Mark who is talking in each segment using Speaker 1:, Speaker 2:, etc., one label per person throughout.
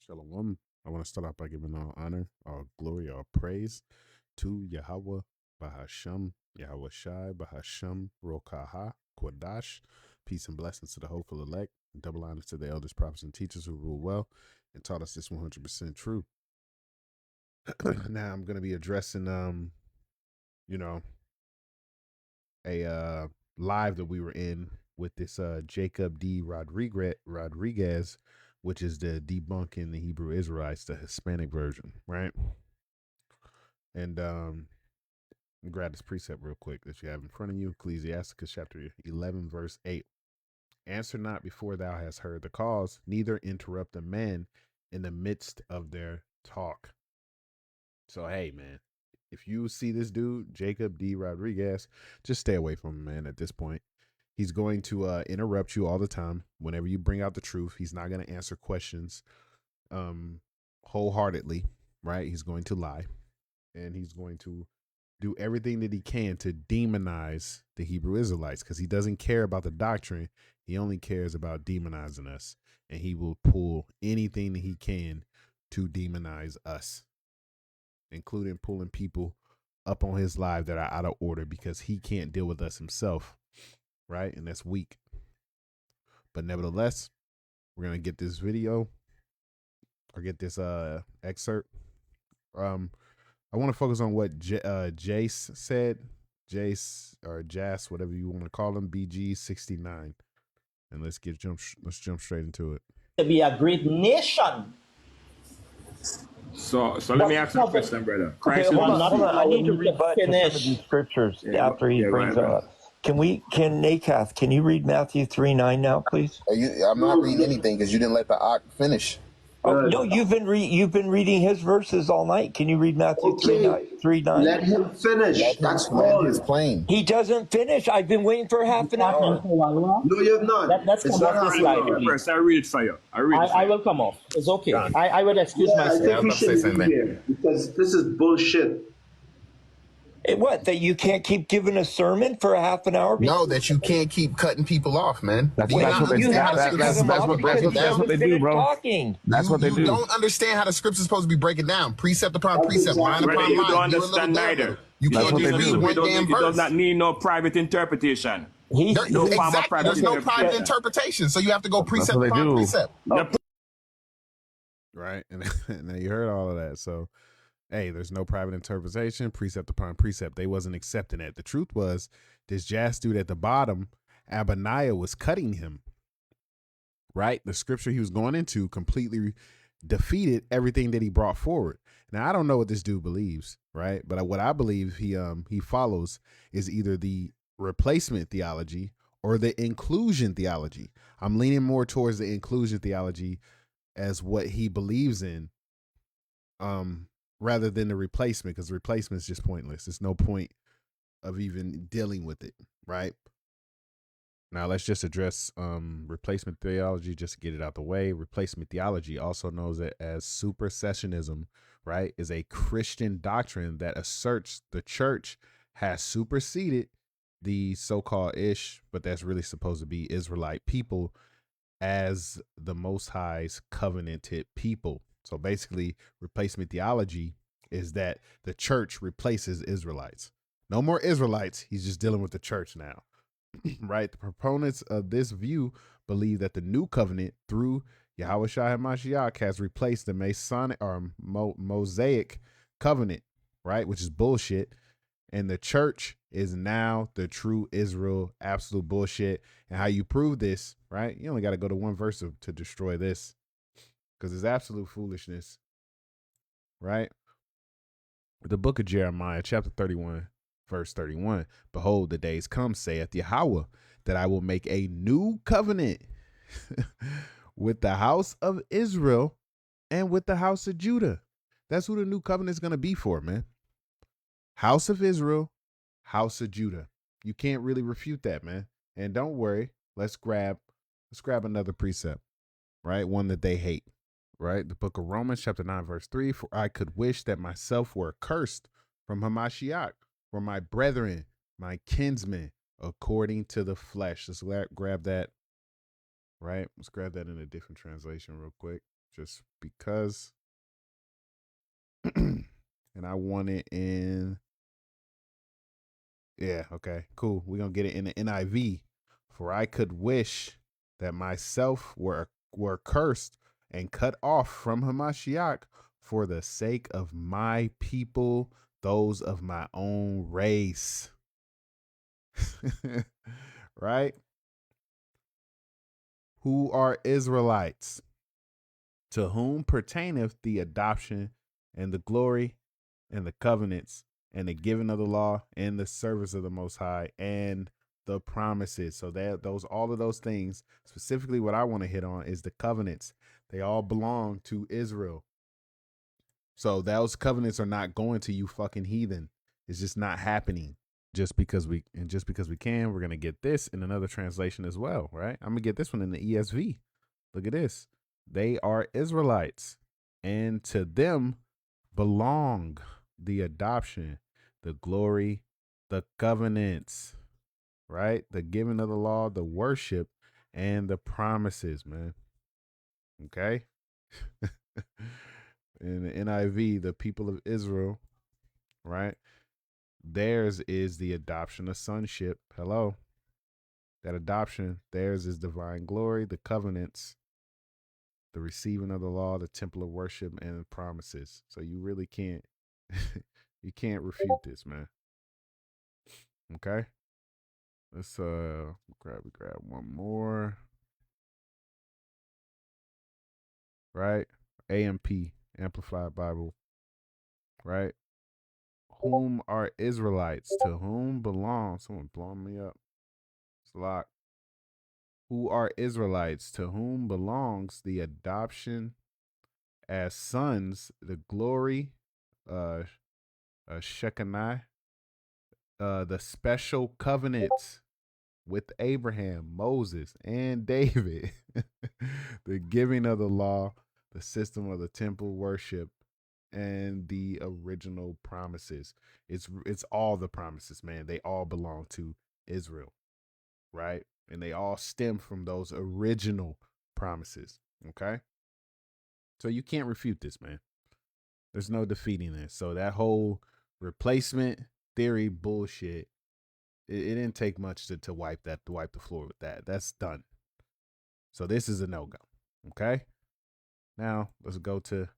Speaker 1: Shalom. I want to start off by giving all honor, all glory, all praise to Yahweh Bahasham, Yahweh Shai Bahasham Rokaha Kodash. Peace and blessings to the hopeful elect. Double honor to the elders, prophets, and teachers who rule well and taught us this 100% true. Now I'm going to be addressing, you know, a live that we were in with this Jacob D. Rodriguez, which is the debunking the Hebrew Israelites, the Hispanic version, right? And grab this precept real quick that you have in front of you, Ecclesiasticus chapter 11, verse 8. Answer not before thou hast heard the cause, neither interrupt a man in the midst of their talk. So, hey, man, if you see this dude, Jacob D. Rodriguez, just stay away from him, man, at this point. He's going to interrupt you all the time whenever you bring out the truth. He's not going to answer questions wholeheartedly, right? He's going to lie, and he's going to do everything that he can to demonize the Hebrew Israelites because he doesn't care about the doctrine. He only cares about demonizing us, and he will pull anything that he can to demonize us, including pulling people up on his live that are out of order because he can't deal with us himself, right? And that's weak. But nevertheless, we're going to get this video or get this excerpt. I want to focus on what Jace said. Jace or Jass, whatever you want to call him, BG69. And let's jump straight into it.
Speaker 2: To be a great nation.
Speaker 3: So let me ask you a question, brother.
Speaker 2: Okay, hold on.
Speaker 4: I need to rebut to some of
Speaker 2: finish.
Speaker 4: these scriptures after he brings them up. Can Nakath, can you read Matthew 3:9 now, please?
Speaker 5: I'm not reading anything because you didn't let the Ak finish.
Speaker 4: Oh no, you've been reading his verses all night. Can you read Matthew 3:9?
Speaker 6: Let him finish. That's
Speaker 5: Land
Speaker 6: all.
Speaker 5: his plane.
Speaker 4: He doesn't finish. I've been waiting for half an hour.
Speaker 6: No, you have not.
Speaker 2: Let's come off this slide, please.
Speaker 3: I read it for you.
Speaker 2: I will come off. It's okay. I will excuse
Speaker 6: I
Speaker 2: myself.
Speaker 6: think we should be here because this is bullshit.
Speaker 4: What, that you can't keep giving a sermon for a half an hour?
Speaker 5: No, that you can't keep cutting people off, man.
Speaker 4: That's what they do, bro.
Speaker 5: That's what they do. You don't understand how the scripture's supposed to be breaking down. Precept upon precept, line upon line.
Speaker 3: You don't understand neither.
Speaker 5: You can't just read one damn verse.
Speaker 3: It does not need no private interpretation.
Speaker 5: There's no private interpretation, so you have to go precept upon precept.
Speaker 1: Right, and now you heard all of that. So, hey, there's no private interpretation, precept upon precept. They wasn't accepting it. The truth was, this Jass dude at the bottom, Abaniah, was cutting him. Right, the scripture he was going into completely defeated everything that he brought forward. Now, I don't know what this dude believes, right? But what I believe he follows is either the replacement theology or the inclusion theology. I'm leaning more towards the inclusion theology as what he believes in, rather than the replacement, because the replacement is just pointless. There's no point of even dealing with it, right? Now let's just address replacement theology just to get it out the way. Replacement theology, also known as supersessionism, right, is a Christian doctrine that asserts the church has superseded the so-called but that's really supposed to be Israelite people as the Most High's covenanted people. So basically, replacement theology is that the church replaces Israelites. No more Israelites. He's just dealing with the church now. Right? The proponents of this view believe that the new covenant through Yahweh Shai HaMashiach has replaced the Masonic or Mosaic covenant, right? Which is bullshit. And the church is now the true Israel, absolute bullshit. And how you prove this, right? You only got to go to one verse to destroy this, because it's absolute foolishness, right? The book of Jeremiah, chapter 31, verse 31. Behold, the days come, saith Yahweh, that I will make a new covenant with the house of Israel and with the house of Judah. That's who the new covenant is going to be for, man. House of Israel, house of Judah. You can't really refute that, man. And don't worry, let's grab another precept, right? One that they hate, right? The book of Romans, chapter 9, verse 3. For I could wish that myself were cursed from Hamashiach, for my brethren, my kinsmen, according to the flesh. Let's grab that, right? Let's grab that in a different translation real quick. just because. And I want it in. Yeah, okay, cool. We're going to get it in the NIV. For I could wish that myself were cursed and cut off from Hamashiach for the sake of my people, those of my own race. Right? Who are Israelites, to whom pertaineth the adoption and the glory and the covenants and the giving of the law and the service of the Most High and the promises. So that all of those things, specifically what I want to hit on is the covenants. They all belong to Israel. So those covenants are not going to you fucking heathen. It's just not happening. Just because we can, we're gonna get this in another translation as well, right? I'm gonna get this one in the ESV. Look at this. They are Israelites, and to them belong the adoption, the glory, the covenants, right? The giving of the law, the worship, and the promises, man. Okay? In the NIV, the people of Israel, right? Theirs is the adoption of sonship. Hello. That adoption, theirs is divine glory, the covenants, the receiving of the law, the temple of worship, and the promises. So you really can't, you can't refute this, man. Okay. Let's grab one more. Right? AMP, Amplified Bible. Right? Whom are Israelites? To whom belong? Someone blowing me up. It's locked. Who are Israelites? To whom belongs the adoption as sons, the glory, Shekinah, the special covenants with Abraham, Moses, and David, the giving of the law, the system of the temple worship, and the original promises. It's all the promises, man. They all belong to Israel, right? And they all stem from those original promises. Okay. So you can't refute this, man. There's no defeating this. So that whole replacement theory bullshit, it didn't take much to wipe the floor with that. That's done. So this is a no-go. Okay. Now let's go to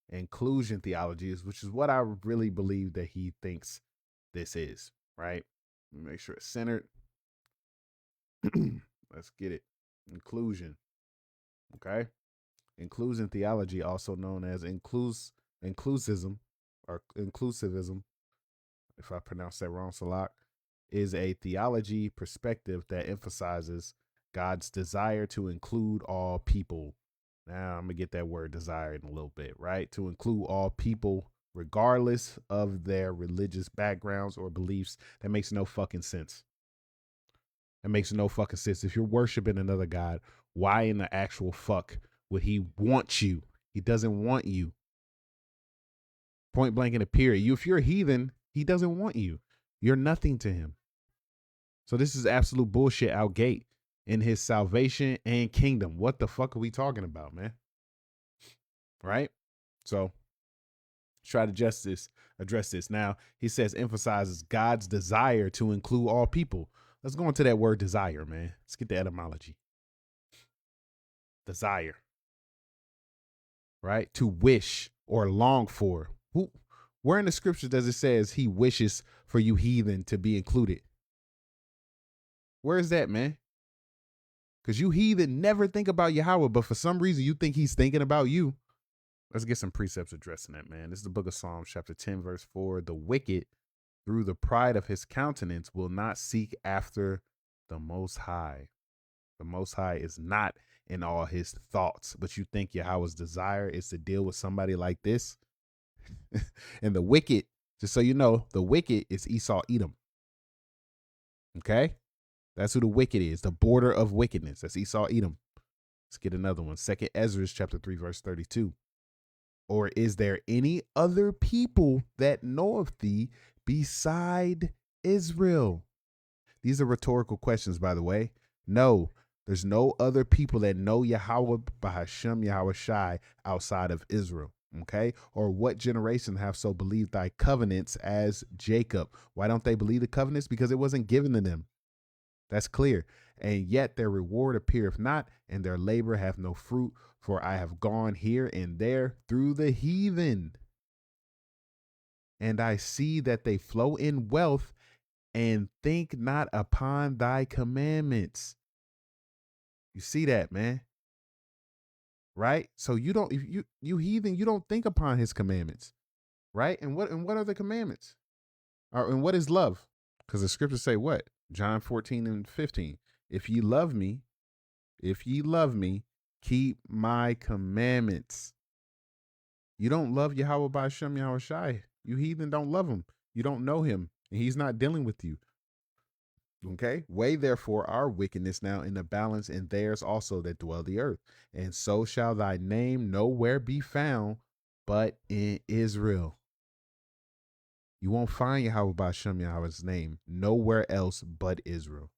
Speaker 1: inclusion theologies, which is what I really believe that he thinks this is, right? Make sure it's centered. Let's get it. Inclusion. Okay. Inclusion theology, also known as inclusivism, or inclusivism, if I pronounce that wrong, Salak, is a theology perspective that emphasizes God's desire to include all people. Now I'm gonna get that word desire in a little bit, right? To include all people, regardless of their religious backgrounds or beliefs. That makes no fucking sense. That makes no fucking sense. If you're worshiping another God, why in the actual fuck would he want you? He doesn't want you. Point blank in a period. If you're a heathen, he doesn't want you. You're nothing to him. So this is absolute bullshit out gate in his salvation and kingdom. What the fuck are we talking about, man? Right? So try to address this. Now, he says emphasizes God's desire to include all people. Let's go into that word desire, man. Let's get the etymology. Desire. Right? To wish or long for. Where in the scriptures does it says he wishes for you heathen to be included? Where is that, man? Because you heathen never think about Yahweh, but for some reason you think he's thinking about you. Let's get some precepts addressing that, man. This is the book of Psalms, chapter 10, verse 4. The wicked, through the pride of his countenance, will not seek after the Most High. The Most High is not in all his thoughts, but you think Yahweh's desire is to deal with somebody like this? And the wicked, just so you know, the wicked is Esau, Edom. Okay? That's who the wicked is, the border of wickedness. That's Esau, Edom. Let's get another one. 2 Ezra chapter 3, verse 32. Or is there any other people that know of thee beside Israel? These are rhetorical questions, by the way. No, There's no other people that know Yahweh Bahashem Yahweh Shai outside of Israel. Okay. Or what generation have so believed thy covenants as Jacob? Why don't they believe the covenants? Because it wasn't given to them. That's clear. And yet their reward appeareth not, and their labor have no fruit. For I have gone here and there through the heathen, and I see that they flow in wealth and think not upon thy commandments. You see that, man? Right? So you don't, if you heathen, you don't think upon his commandments, right? And what are the commandments? And what is love? Because the scriptures say what? John 14:15. If ye love me, keep my commandments. You don't love Yahweh by Shem Yahweh Shai. You heathen don't love him. You don't know him, and he's not dealing with you. Okay, weigh therefore our wickedness now in the balance, and theirs also that dwell the earth. And so shall thy name nowhere be found but in Israel. You won't find Yahweh by Shem Yahweh's name nowhere else but Israel.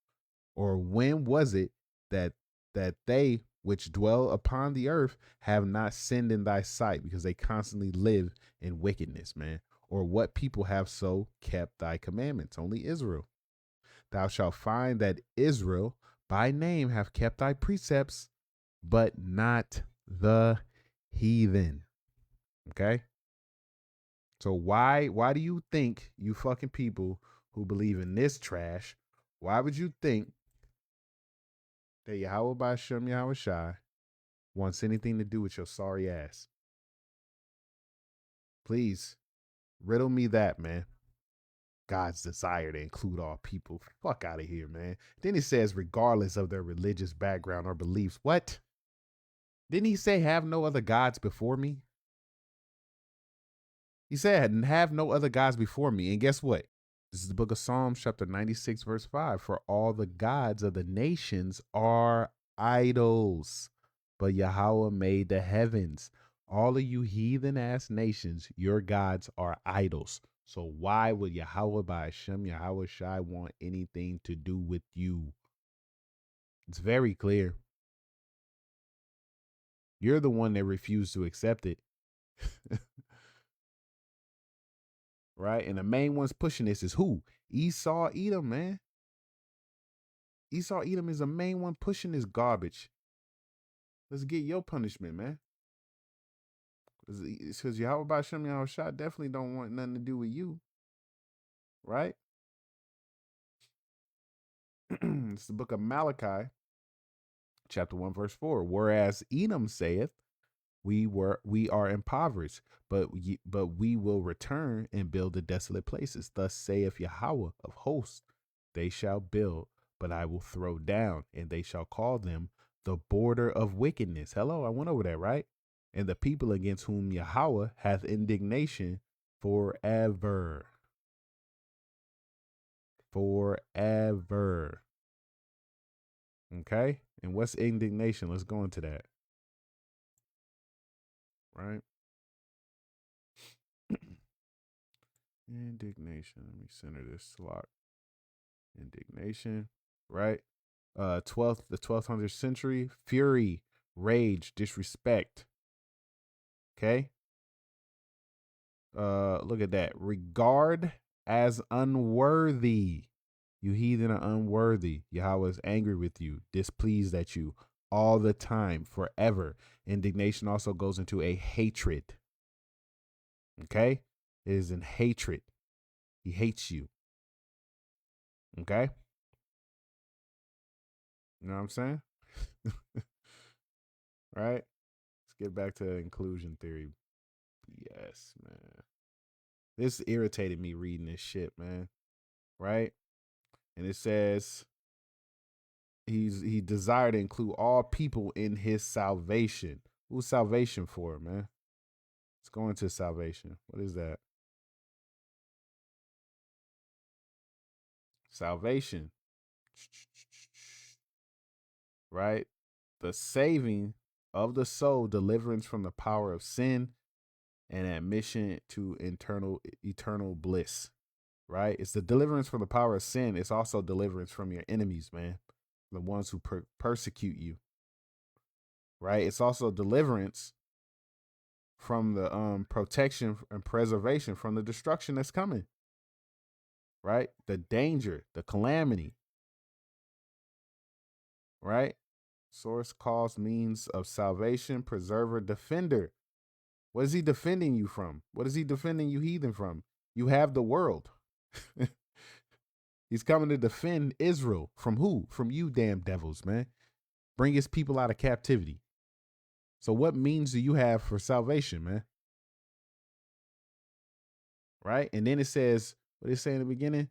Speaker 1: Or when was it that they which dwell upon the earth have not sinned in thy sight, because they constantly live in wickedness, man? Or what people have so kept thy commandments? Only Israel. Thou shalt find that Israel by name have kept thy precepts, but not the heathen. Okay? So why do you think, you fucking people who believe in this trash, why would you think that Yahweh by Shem Yahweh Shai wants anything to do with your sorry ass? Please riddle me that, man. God's desire to include all people. Fuck out of here, man. Then it says, regardless of their religious background or beliefs. What? Didn't he say, have no other gods before me? He said, have no other gods before me. And guess what? This is the book of Psalms, chapter 96, verse 5. For all the gods of the nations are idols, but Yahweh made the heavens. All of you heathen ass nations, your gods are idols. So why would Yahweh by Hashem Yahweh Shai want anything to do with you? It's very clear. You're the one that refused to accept it. Right? And the main ones pushing this is who? Esau Edom, man. Esau Edom is the main one pushing this garbage. Let's get your punishment, man. Because Yahweh by Shem Yahweh Shai definitely don't want nothing to do with you. Right? It's the book of Malachi, chapter 1, verse 4. Whereas Edom saith, we are impoverished, but we will return and build the desolate places. Thus saith Yahweh of hosts, they shall build, but I will throw down, and they shall call them the border of wickedness. Hello, I went over that, right? And the people against whom Yahweh hath indignation forever. Forever. Okay? And what's indignation? Let's go into that. Right? Indignation. Let me center this slot. Indignation, right? The 1200th century, fury, rage, disrespect. Okay. Look at that. Regard as unworthy. You heathen are unworthy. Yahweh is angry with you, displeased at you all the time, forever. Indignation also goes into a hatred. Okay? It is in hatred. He hates you. Okay? You know what I'm saying? Right? Let's get back to inclusion theory. Yes, man. This irritated me reading this shit, man. Right? And it says he desired to include all people in his salvation. Who's salvation for, man? Let's go into salvation. What is that? Salvation. Right? The saving of the soul, deliverance from the power of sin, and admission to eternal bliss. Right? It's the deliverance from the power of sin. It's also deliverance from your enemies, man. the ones who persecute you, right? It's also deliverance from the protection and preservation from the destruction that's coming, right? The danger, the calamity, right? Source, cause, means of salvation, preserver, defender. What is he defending you from? What is he defending you heathen from? You have the world. He's coming to defend Israel from who? From you damn devils, man. Bring his people out of captivity. So what means do you have for salvation, man? Right? And then it says, what did it say in the beginning?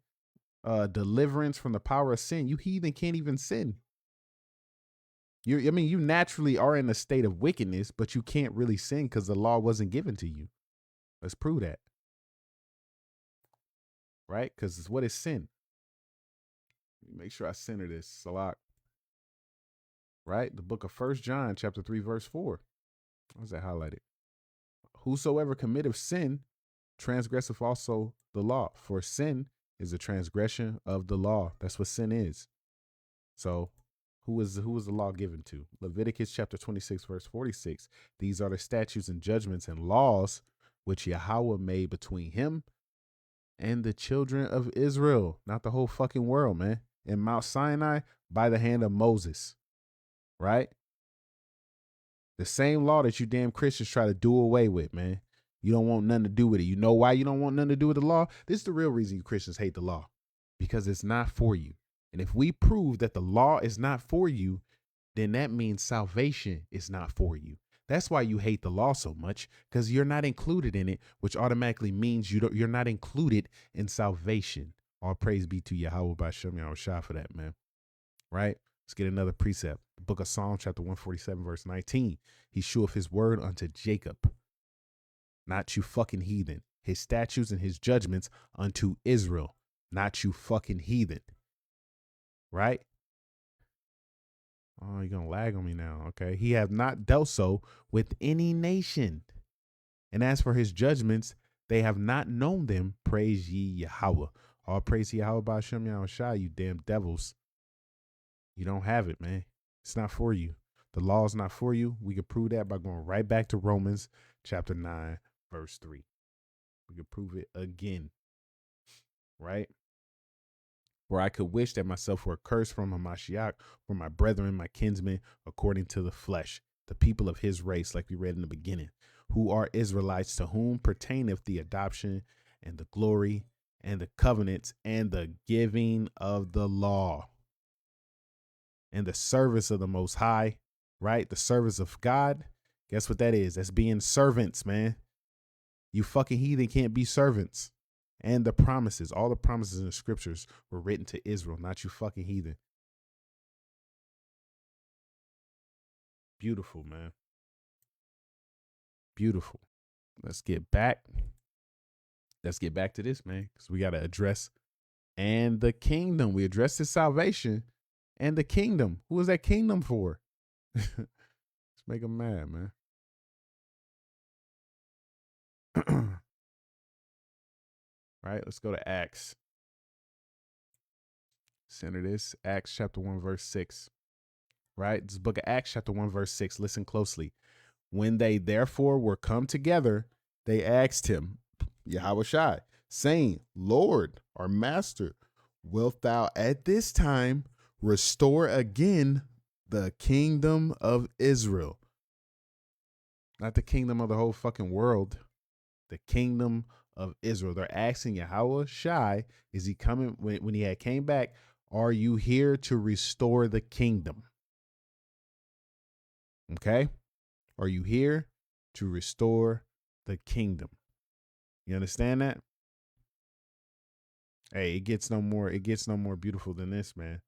Speaker 1: Deliverance from the power of sin. You heathen can't even sin. You naturally are in a state of wickedness, but you can't really sin because the law wasn't given to you. Let's prove that. Right? Because what is sin? Make sure I center this, Salak. Right? The book of 1 John, chapter 3, verse 4. What's that highlighted? Whosoever committeth sin, transgresseth also the law. For sin is a transgression of the law. That's what sin is. So who is the law given to? Leviticus chapter 26, verse 46. These are the statutes and judgments and laws which Yahweh made between him and the children of Israel. Not the whole fucking world, man. In Mount Sinai by the hand of Moses. Right? The same law that you damn Christians try to do away with, man. You don't want nothing to do with it. You know why you don't want nothing to do with the law? This is the real reason you Christians hate the law. Because it's not for you. And if we prove that the law is not for you, then that means salvation is not for you. That's why you hate the law so much, because you're not included in it, which automatically means you're not included in salvation. All praise be to Yahweh B'Shem Yahushua for that, man. Right? Let's get another precept. The book of Psalm, chapter 147, verse 19. He sheweth his word unto Jacob, not you fucking heathen. His statutes and his judgments unto Israel, not you fucking heathen. Right? Oh, you're going to lag on me now. Okay. He hath not dealt so with any nation. And as for his judgments, they have not known them. Praise ye Yahweh. All praise ye Yahweh B'Shem Yahushua, you damn devils. You don't have it, man. It's not for you. The law is not for you. We can prove that by going right back to Romans chapter 9, verse 3. We can prove it again. Right? For I could wish that myself were cursed from Hamashiach, for my brethren, my kinsmen, according to the flesh, the people of his race, like we read in the beginning, who are Israelites, to whom pertaineth the adoption and the glory and the covenants and the giving of the law and the service of the Most High, right? The service of God. Guess what that is? That's being servants, man. You fucking heathen can't be servants. And the promises, all the promises in the scriptures were written to Israel, not you fucking heathen. Beautiful, man. Beautiful. Let's get back. Let's get back to this, man, because we got to address and the kingdom. We addressed his salvation and the kingdom. Who is that kingdom for? Let's make them mad, man. Right, let's go to Acts. Center this. Acts chapter 1, verse 6. Right? This book of Acts chapter 1, verse 6. Listen closely. When they therefore were come together, they asked him, Yahushua, saying, Lord, our master, wilt thou at this time restore again the kingdom of Israel? Not the kingdom of the whole fucking world. The kingdom of Israel. They're asking Yahweh Shai, is he coming when he had came back? Are you here to restore the kingdom? Okay. Are you here to restore the kingdom? You understand that? Hey, it gets no more beautiful than this, man.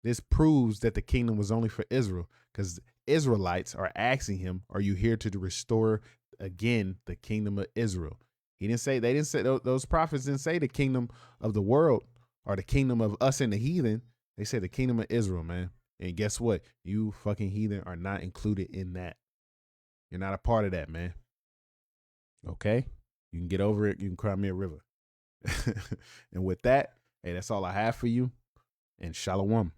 Speaker 1: This proves that the kingdom was only for Israel, because Israelites are asking him, are you here to restore again the kingdom of Israel? They didn't say, those prophets didn't say the kingdom of the world or the kingdom of us and the heathen. They said the kingdom of Israel, man. And guess what? You fucking heathen are not included in that. You're not a part of that, man. Okay? You can get over it. You can cry me a river. And with that, hey, that's all I have for you. And shalom.